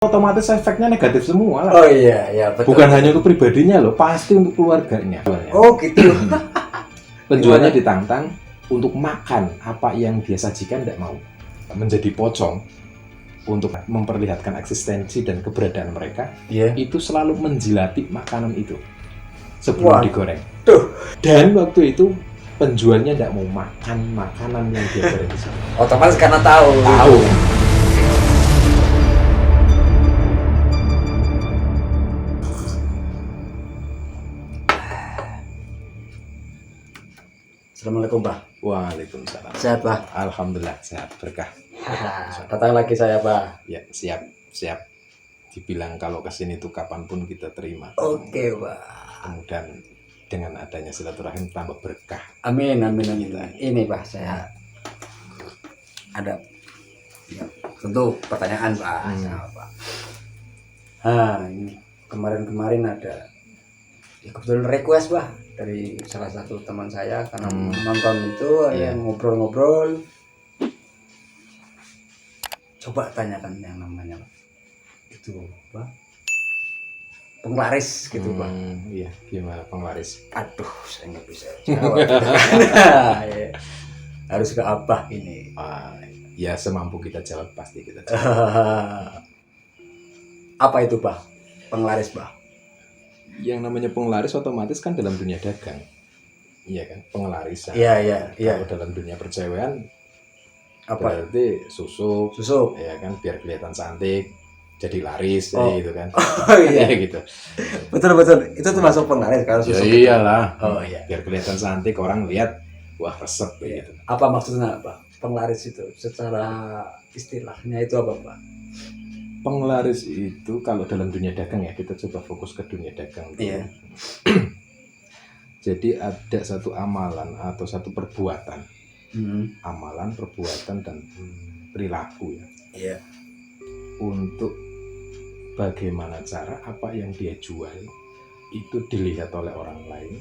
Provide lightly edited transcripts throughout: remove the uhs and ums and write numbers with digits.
otomatis efeknya negatif semua lah. Oh iya, betul. Bukan hanya untuk pribadinya loh, pasti untuk keluarganya. Oh gitu. Penjualnya ditantang untuk makan apa yang dia sajikan, tidak mau. Menjadi pocong untuk memperlihatkan eksistensi dan keberadaan mereka. Iya. Itu selalu menjilati makanan itu sebelum digoreng. Tuh. Dan waktu itu penjualnya tidak mau makan makanan yang dia goreng di sana. Otomatis karena tahu. Assalamualaikum Pak. Waalaikumsalam. Sehat Pak? Alhamdulillah sehat, berkah. Datang lagi saya Pak. Ya, siap. Dibilang kalau kesini tuh kapanpun kita terima. Oke Pak. Kemudian dengan adanya silaturahim tambah berkah. Amin. Ini Pak, saya ada ya, tentu pertanyaan Pak. Sama, Pak. Ini kemarin ada ya, kebetulan request Pak dari salah satu teman saya karena menonton itu ngobrol-ngobrol. Coba tanyakan yang namanya itu Pak, penglaris gitu Pak. Iya, gimana penglaris? Aduh, saya nggak bisa jawab. Ya. Harus ke Abah ini. Ya semampu kita jawab pasti kita jawab. Apa itu Pak? Penglaris Pak? Yang namanya penglaris otomatis kan dalam dunia dagang. Iya kan, pengelarisan. Iya. Kalau dalam dunia percewaan Apa? berarti susuk. Ya kan, biar kelihatan cantik, jadi laris, gitu kan. Oh iya gitu. Betul. Itu tuh masuk penglaris kalau susuk. Ya iyalah. Oh iya. Biar kelihatan cantik, orang lihat, wah resep gitu. Apa maksudnya Pak? Penglaris itu secara istilahnya itu apa Pak? Penglaris itu kalau dalam dunia dagang ya, kita coba fokus ke dunia dagang. Iya. Jadi ada satu amalan atau satu perbuatan. Amalan, perbuatan, dan perilaku ya. Iya. Untuk bagaimana cara apa yang dia jual itu dilihat oleh orang lain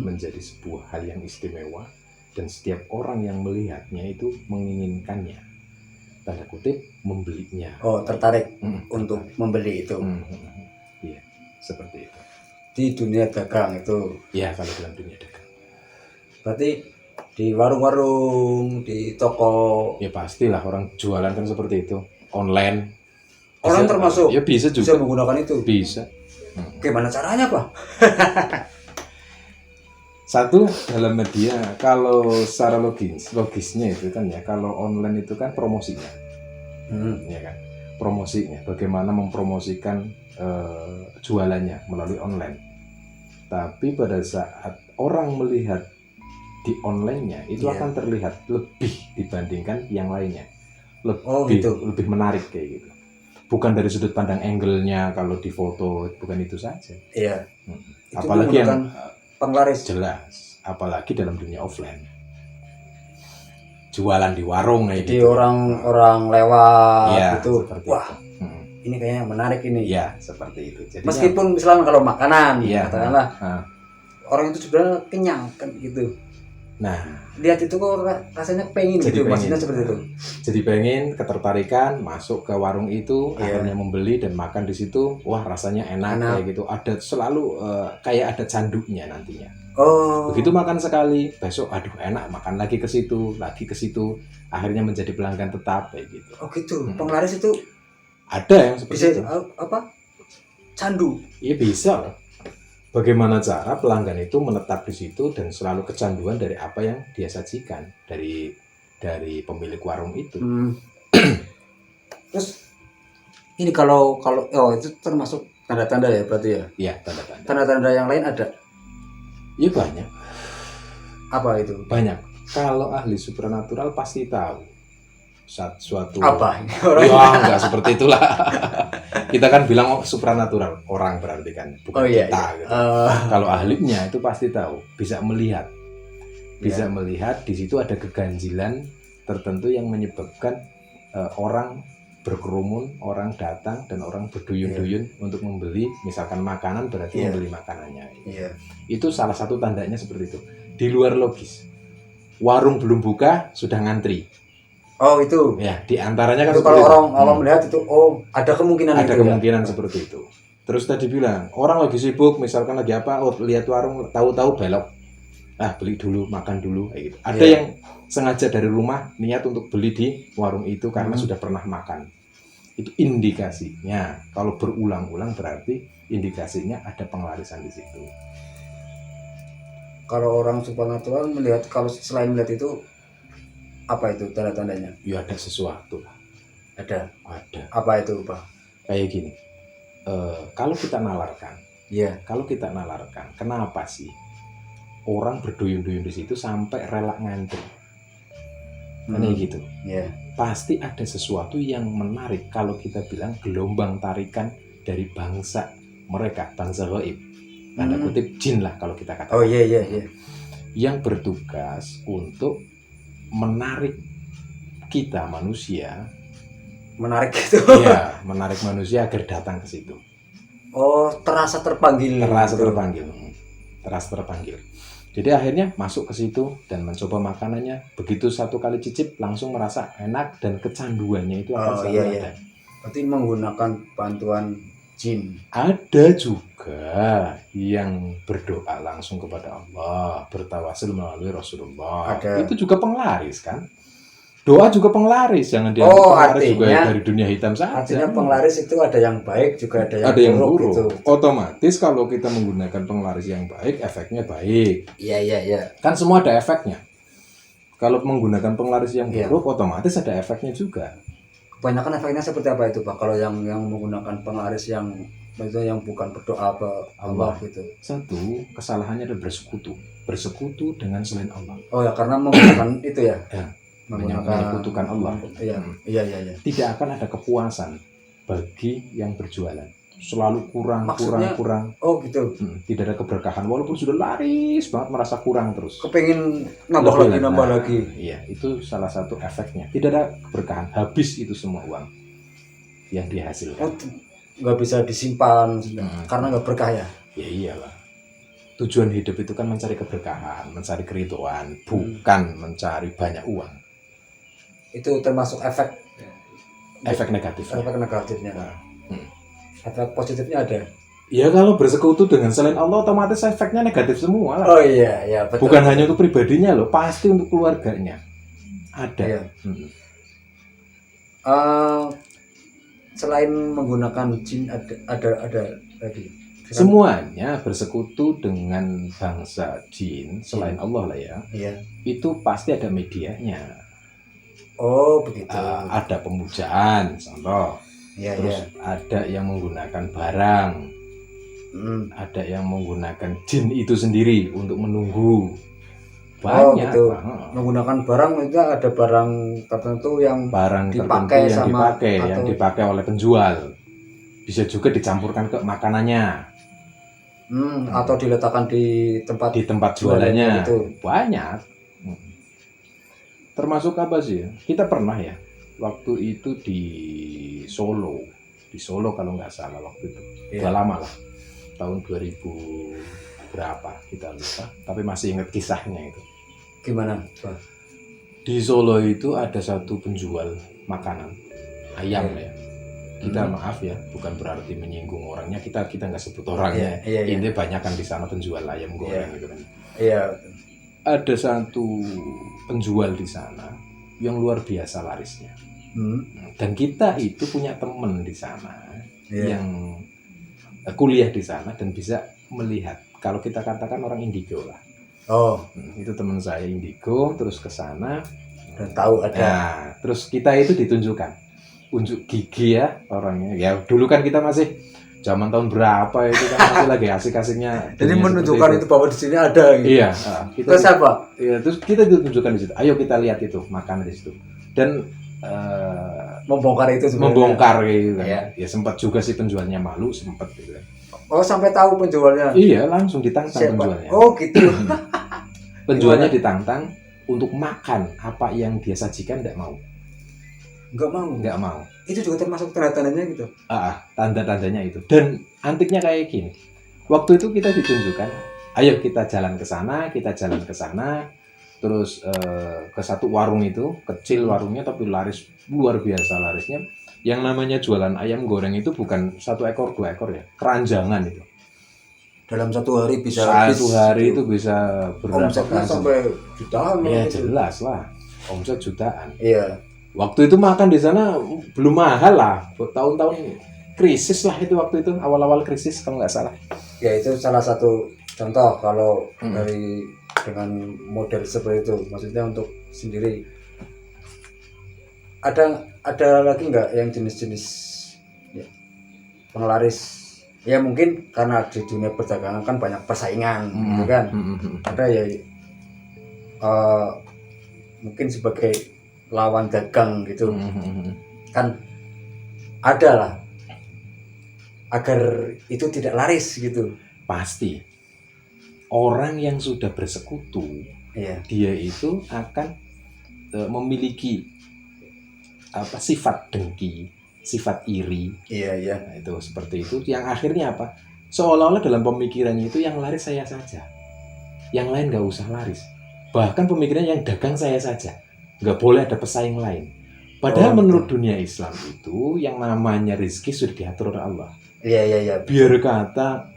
menjadi sebuah hal yang istimewa, dan setiap orang yang melihatnya itu menginginkannya, tanda kutip membelinya. Oh, tertarik untuk membeli itu. Iya, seperti itu. Di dunia dagang itu. Ya, kalau dalam dunia dagang. Berarti di warung-warung, di toko. Ya pastilah orang jualan kan seperti itu. Online. Orang bisa, termasuk. Ya bisa juga. Bisa menggunakan itu. Bisa. Gimana caranya Pak? Satu, dalam media, kalau secara logisnya itu kan ya, kalau online itu kan promosinya, ya kan, promosinya, bagaimana mempromosikan jualannya melalui online. Tapi pada saat orang melihat di online-nya itu akan terlihat lebih dibandingkan yang lainnya, lebih menarik kayak gitu. Bukan dari sudut pandang angle-nya kalau di foto, bukan itu saja. Iya. Apalagi yang penglaris jelas, apalagi dalam dunia offline, jualan di warung kayak gitu. Jadi orang lewat gitu, wah ini kayaknya menarik ini. Ya seperti itu. Jadi meskipun misalnya kalau makanan, katakanlah orang itu sebenarnya kenyang kan gitu. Nah, lihat itu kok rasanya pengen gitu, maksudnya seperti itu. Jadi pengen, ketertarikan, masuk ke warung itu, akhirnya membeli dan makan di situ, wah rasanya enak kayak gitu. Ada selalu kayak ada candunya nantinya. Oh. Begitu makan sekali, besok aduh enak, makan lagi ke situ, akhirnya menjadi pelanggan tetap kayak gitu. Oh gitu. Penglaris itu ada yang seperti itu. Apa? Candu. Iya bisa. Bagaimana cara pelanggan itu menetap di situ dan selalu kecanduan dari apa yang dia sajikan dari pemilik warung itu. Terus ini kalau itu termasuk tanda-tanda ya berarti ya? Iya, tanda-tanda. Tanda-tanda yang lain ada? Iya banyak. Apa itu? Banyak. Kalau ahli supranatural pasti tahu suatu apa? Ya enggak seperti itulah. Kita kan bilang supranatural, orang berarti kan bukan kita gitu. Kalau ahlinya itu pasti tahu, bisa melihat di situ ada keganjilan tertentu yang menyebabkan orang berkerumun, orang datang dan orang berduyun-duyun untuk membeli, misalkan makanan berarti membeli makanannya. Itu salah satu tandanya seperti itu. Di luar logis, warung belum buka sudah ngantri. Oh itu. Ya, di antaranya kan Itu kalau orang awam melihat itu, oh ada kemungkinan ada itu, kemungkinan seperti itu. Terus tadi bilang orang lagi sibuk, misalkan lagi apa, oh lihat warung, tahu-tahu belok, beli dulu, makan dulu, kayak gitu. Ada yang sengaja dari rumah niat untuk beli di warung itu karena sudah pernah makan. Itu indikasinya. Kalau berulang-ulang berarti indikasinya ada penglarisan di situ. Kalau orang supernatural melihat, kalau selain melihat itu apa itu tanda-tandanya? Ya ada sesuatu lah. Ada. Apa itu, Pak? Kayak gini. Kalau kita nalarkan, kenapa sih orang berduyun-duyun di situ sampai rela ngantri? Kayak gitu. Pasti ada sesuatu yang menarik. Kalau kita bilang gelombang tarikan dari bangsa mereka, bangsa gaib, tanda kutip jin lah kalau kita katakan. Yang bertugas untuk menarik kita manusia. Menarik itu. Iya, menarik manusia agar datang ke situ. Oh, terasa terpanggil. Terasa terpanggil. Jadi akhirnya masuk ke situ dan mencoba makanannya. Begitu satu kali cicip langsung merasa enak dan kecanduannya itu akan selalu ada. Berarti menggunakan bantuan jin. Ada juga yang berdoa langsung kepada Allah, bertawasul melalui Rasulullah. Itu juga penglaris kan? Doa juga penglaris, jangan dia penglaris juga dari dunia hitam saja. Artinya penglaris itu ada yang baik juga ada yang buruk. Gitu. Otomatis kalau kita menggunakan penglaris yang baik, efeknya baik. Iya. Kan semua ada efeknya. Kalau menggunakan penglaris yang buruk, otomatis ada efeknya juga. Kebanyakan efeknya seperti apa itu, Pak? Kalau yang menggunakan penglaris yang bukan berdoa ke Allah gitu. Satu, kesalahannya adalah bersekutu dengan selain Allah. Oh ya, karena menggunakan itu ya. Menyekutukan Allah. Iya. Tidak akan ada kepuasan bagi yang berjualan. Selalu kurang. Oh gitu. Tidak ada keberkahan walaupun sudah laris banget, merasa kurang terus. Kepengen nambah lagi. Iya, itu salah satu efeknya. Tidak ada keberkahan, habis itu semua uang yang dihasilkan. Nggak bisa disimpan karena nggak berkah ya. Ya iyalah. Tujuan hidup itu kan mencari keberkahan, mencari keridhaan, bukan mencari banyak uang. Itu termasuk efek negatifnya. Efek positifnya ada. Ya kalau bersekutu dengan selain Allah otomatis efeknya negatif semua lah. Oh iya betul. Bukan hanya untuk pribadinya loh, pasti untuk keluarganya ada. Iya. Selain menggunakan jin ada lagi. Semuanya bersekutu dengan bangsa jin selain Allah lah ya. Iya. Itu pasti ada medianya. Oh begitu. Ada pemujaan, contoh. Terus ada yang menggunakan barang. Ada yang menggunakan jin itu sendiri untuk menunggu. Banyak. Gitu. Menggunakan barang itu ada barang tertentu yang dipakai oleh penjual. Bisa juga dicampurkan ke makanannya. Atau diletakkan di tempat jualannya gitu. Banyak. Termasuk apa sih ya? Kita pernah ya waktu itu di Solo kalau nggak salah waktu itu. Udah lama lah, tahun 2000 berapa kita lupa, tapi masih ingat kisahnya itu. Gimana, Pak? Di Solo itu ada satu penjual makanan ayam ya. Kita maaf ya, bukan berarti menyinggung orangnya, kita nggak sebut orangnya. Ini banyak kan di sana penjual ayam goreng gitu kan. Iya. Ada satu penjual di sana yang luar biasa larisnya. Dan kita itu punya teman di sana yang kuliah di sana dan bisa melihat. Kalau kita katakan orang indigo lah. Itu teman saya indigo, terus ke sana dan tahu ada. Nah, terus kita itu ditunjukkan unjuk gigi ya orangnya. Ya dulu kan kita masih zaman tahun berapa itu kan masih lagi asik-asiknya. Jadi menunjukkan itu bahwa di sini ada. Gitu. Iya. Terus apa? Iya, terus kita ditunjukkan di situ. Ayo kita lihat itu makanan di situ. Dan membongkar itu sebenarnya. Membongkar gitu kan. Ya sempat juga sih penjualnya malu, sempat gitu kan. Oh, sampai tahu penjualnya. Iya, langsung ditantang penjualnya. Oh, gitu. Penjualnya ditantang untuk makan apa yang dia sajikan, enggak mau. Enggak mau. Itu juga termasuk tanda-tandanya gitu. Tanda-tandanya itu. Dan antiknya kayak gini. Waktu itu kita ditunjukkan, ayo kita jalan ke sana. terus ke satu warung itu, kecil warungnya tapi laris, luar biasa larisnya. Yang namanya jualan ayam goreng itu bukan 1 ekor 2 ekor ya, keranjangan itu. Dalam satu hari bisa satu hari itu bisa berapa omsetnya sampai jutaan. Ya jelas lah, omset jutaan. Iya. Waktu itu makan di sana belum mahal lah, tahun-tahun krisis lah itu waktu itu, awal-awal krisis kalau nggak salah. Ya itu salah satu contoh kalau dari dengan model seperti itu, maksudnya untuk sendiri. Ada lagi nggak yang jenis-jenis ya, penglaris? Ya mungkin karena di dunia perdagangan kan banyak persaingan, gitu kan? Ada ya mungkin sebagai lawan dagang gitu, kan ada lah agar itu tidak laris gitu. Pasti orang yang sudah bersekutu, dia itu akan memiliki sifat dengki, sifat iri. Nah, itu seperti itu. Yang akhirnya apa? Seolah-olah dalam pemikirannya itu yang laris saya saja, yang lain nggak usah laris. Bahkan pemikirannya yang dagang saya saja, nggak boleh ada pesaing lain. Padahal menurut dunia Islam itu yang namanya rezeki sudah diatur oleh Allah. Iya. Biar kata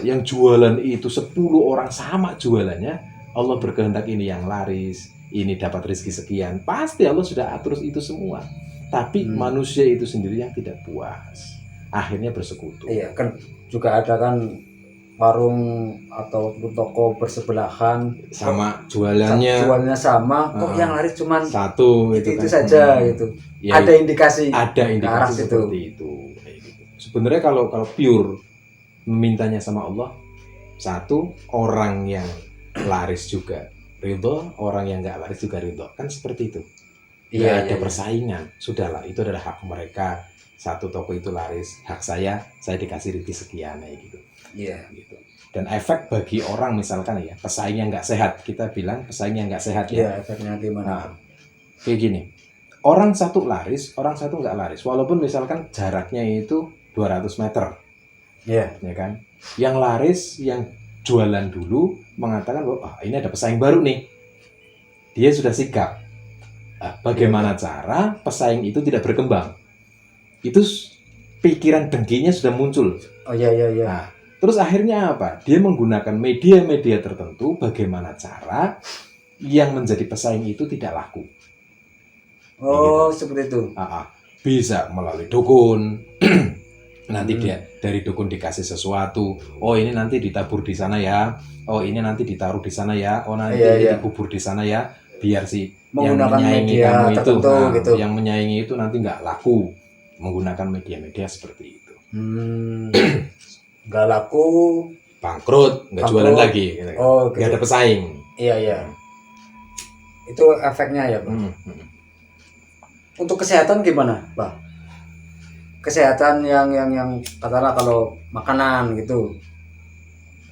yang jualan itu 10 orang sama jualannya, Allah berkehendak ini yang laris, ini dapat rezeki sekian, pasti Allah sudah atur itu semua. Tapi manusia itu sendiri yang tidak puas, akhirnya bersekutu. Iya kan, juga ada kan warung atau toko bersebelahan sama jualannya sama, kok yang laris cuma satu itu kan saja gitu. Ya, ada indikasi seperti itu. Sebenarnya kalau pure memintanya sama Allah, satu, orang yang laris juga ridho, orang yang nggak laris juga ridho, kan seperti itu. Ada persaingan, sudahlah, itu adalah hak mereka. Satu toko itu laris, hak saya dikasih rezeki sekian gitu. Gitu. Dan efek bagi orang misalkan ya, pesaing yang nggak sehat, kita bilang pesaing yang nggak sehat ya. Efeknya gimana? Nah, kayak gini, orang satu laris, orang satu nggak laris, walaupun misalkan jaraknya itu 200 meter, ya kan? Yang laris, yang jualan dulu mengatakan bahwa ini ada pesaing baru nih, dia sudah sikap. Bagaimana cara pesaing itu tidak berkembang? Itu pikiran dengkinya sudah muncul. Nah, terus akhirnya apa? Dia menggunakan media-media tertentu. Bagaimana cara yang menjadi pesaing itu tidak laku? Seperti itu. Bisa melalui dukun. Nanti dia dari dukun dikasih sesuatu. Oh ini nanti ditabur di sana ya. Oh ini nanti ditaruh di sana ya. Oh nanti dikubur di sana ya. Biar si yang menyaingi kamu itu, gitu. Yang menyaingi itu nanti nggak laku, menggunakan media-media seperti itu. Nggak laku, bangkrut, nggak jualan lagi, gitu. Nggak ada pesaing. Iya. Itu efeknya ya, Pak. Untuk kesehatan gimana, Pak? Kesehatan yang katakanlah kalau makanan gitu,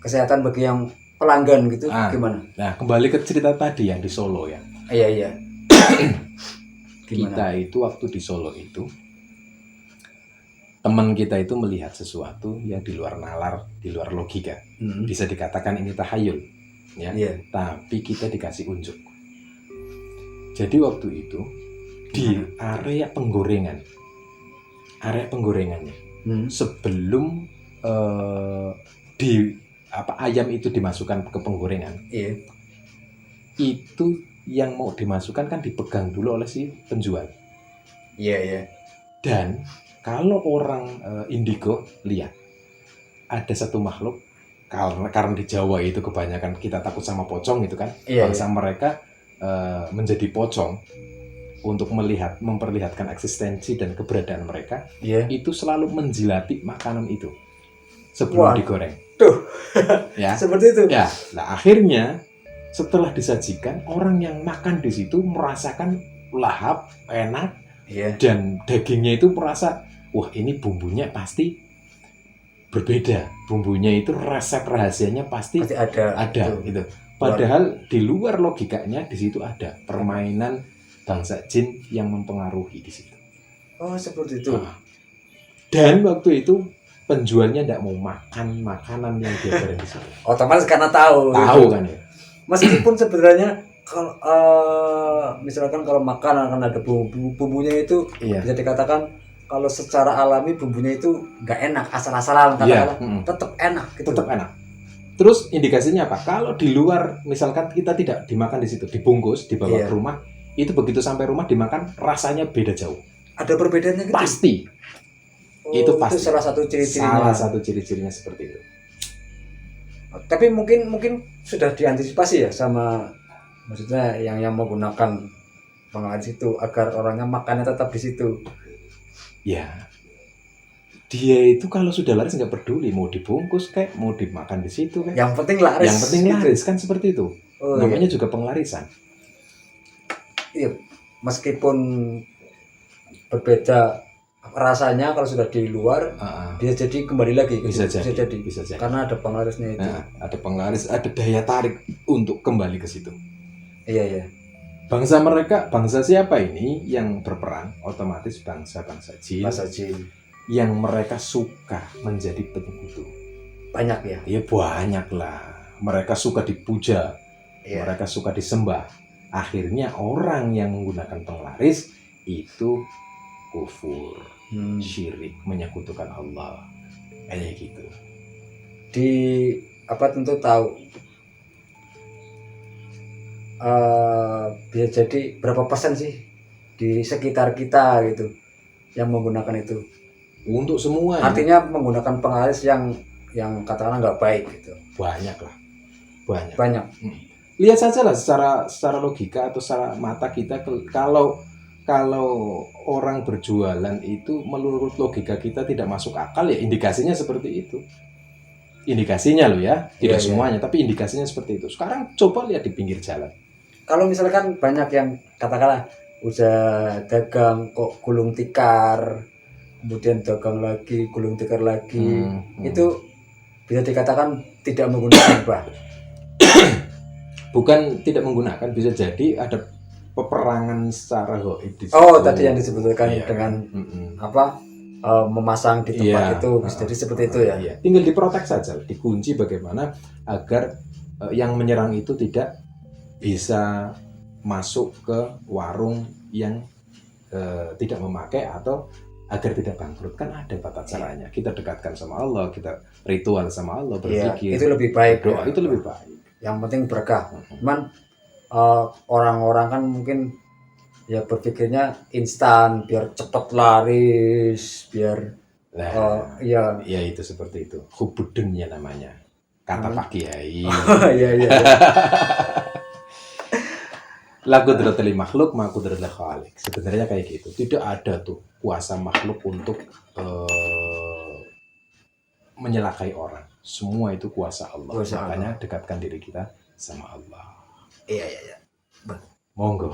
kesehatan bagi yang pelanggan gitu gimana? Nah, kembali ke cerita tadi yang di Solo ya. Iya. Kita itu waktu di Solo itu, teman kita itu melihat sesuatu yang di luar nalar, di luar logika. Bisa dikatakan ini tahayul, ya. Tapi kita dikasih unjuk. Jadi waktu itu di area penggorengannya, sebelum ayam itu dimasukkan ke penggorengan, itu yang mau dimasukkan kan dipegang dulu oleh si penjual. Dan kalau orang indigo lihat ada satu makhluk, karena di Jawa itu kebanyakan kita takut sama pocong gitu kan, bangsa mereka menjadi pocong untuk memperlihatkan eksistensi dan keberadaan mereka, itu selalu menjilati makanan itu sebelum digoreng. Ya, seperti itu. Ya, nah akhirnya setelah disajikan, orang yang makan di situ merasakan lahap, enak, dan dagingnya itu merasa, wah ini bumbunya pasti berbeda. Bumbunya itu resep rahasianya pasti ada gitu. Padahal di luar logikanya di situ ada permainan bangsa jin yang mempengaruhi di situ. Seperti itu. Dan waktu itu penjualnya tidak mau makan makanan yang dia goreng di situ. Otomatis karena tahu kan ya. Meskipun sebenarnya kalau misalkan kalau makan akan ada bumbunya itu Iya. bisa dikatakan kalau secara alami bumbunya itu nggak enak, asal-asalan katakanlah, tetap enak gitu. Tetap enak. Terus indikasinya apa? Kalau di luar misalkan kita tidak dimakan di situ, dibungkus, dibawa ke rumah, itu begitu sampai rumah dimakan rasanya beda jauh. Ada perbedaannya gitu. Pasti. Itu pasti. Itu salah satu ciri-cirinya. Salah satu ciri-cirinya seperti itu. Tapi mungkin sudah diantisipasi ya sama maksudnya yang menggunakan penglaris itu agar orangnya makannya tetap di situ. Ya, dia itu kalau sudah laris nggak peduli mau dibungkus kayak mau dimakan di situ kan. Yang penting laris. Yang penting laris kan seperti itu. Namanya juga penglarisan. Iya, meskipun berbeda rasanya kalau sudah di luar, bisa jadi kembali lagi. Bisa jadi. Karena ada penglarisnya itu. Nah, ada penglaris, ada daya tarik untuk kembali ke situ. Iya. Bangsa siapa ini yang berperang? Otomatis bangsa jin. Yang mereka suka menjadi penyekutu. Banyak ya? Iya banyak lah. Mereka suka dipuja, mereka suka disembah. Akhirnya orang yang menggunakan penglaris itu kufur, syirik, menyekutukan Allah. Kayak gitu. Tentu tahu. Bisa jadi berapa persen sih di sekitar kita gitu yang menggunakan itu? Untuk semua. Artinya menggunakan penglaris yang katakanlah nggak baik gitu. Banyak lah. Banyak. Lihat saja lah secara logika atau secara mata kita, kalau orang berjualan itu menurut logika kita tidak masuk akal, ya indikasinya seperti itu. Indikasinya loh ya, tidak semuanya, tapi indikasinya seperti itu. Sekarang coba lihat di pinggir jalan. Kalau misalkan banyak yang katakanlah udah dagang kok gulung tikar, kemudian dagang lagi, gulung tikar lagi, itu bisa dikatakan tidak menggunakan riba. Bukan tidak menggunakan, bisa jadi ada peperangan secara gaib di situ. Tadi yang disebutkan dengan memasang di tempat itu, bisa jadi seperti itu ya. Tinggal diprotek saja, dikunci bagaimana agar yang menyerang itu tidak bisa masuk ke warung yang tidak memakai atau agar tidak bangkrut. Kan ada tata caranya. Kita dekatkan sama Allah, kita ritual sama Allah, berpikir. Itu lebih baik. Doa itu lebih baik. Yang penting berkah. Cuman orang-orang kan mungkin ya berpikirnya instan, biar cepat laris, biar ya itu seperti itu. Hubudunnya namanya. Kata Pak Kiai. Iya. La qudratul makhluk ma qudratul khaliq. Sebenarnya kayak gitu. Tidak ada tuh kuasa makhluk untuk menyelakai orang. Semua itu kuasa Allah. Makanya dekatkan diri kita sama Allah. Iya. Monggo.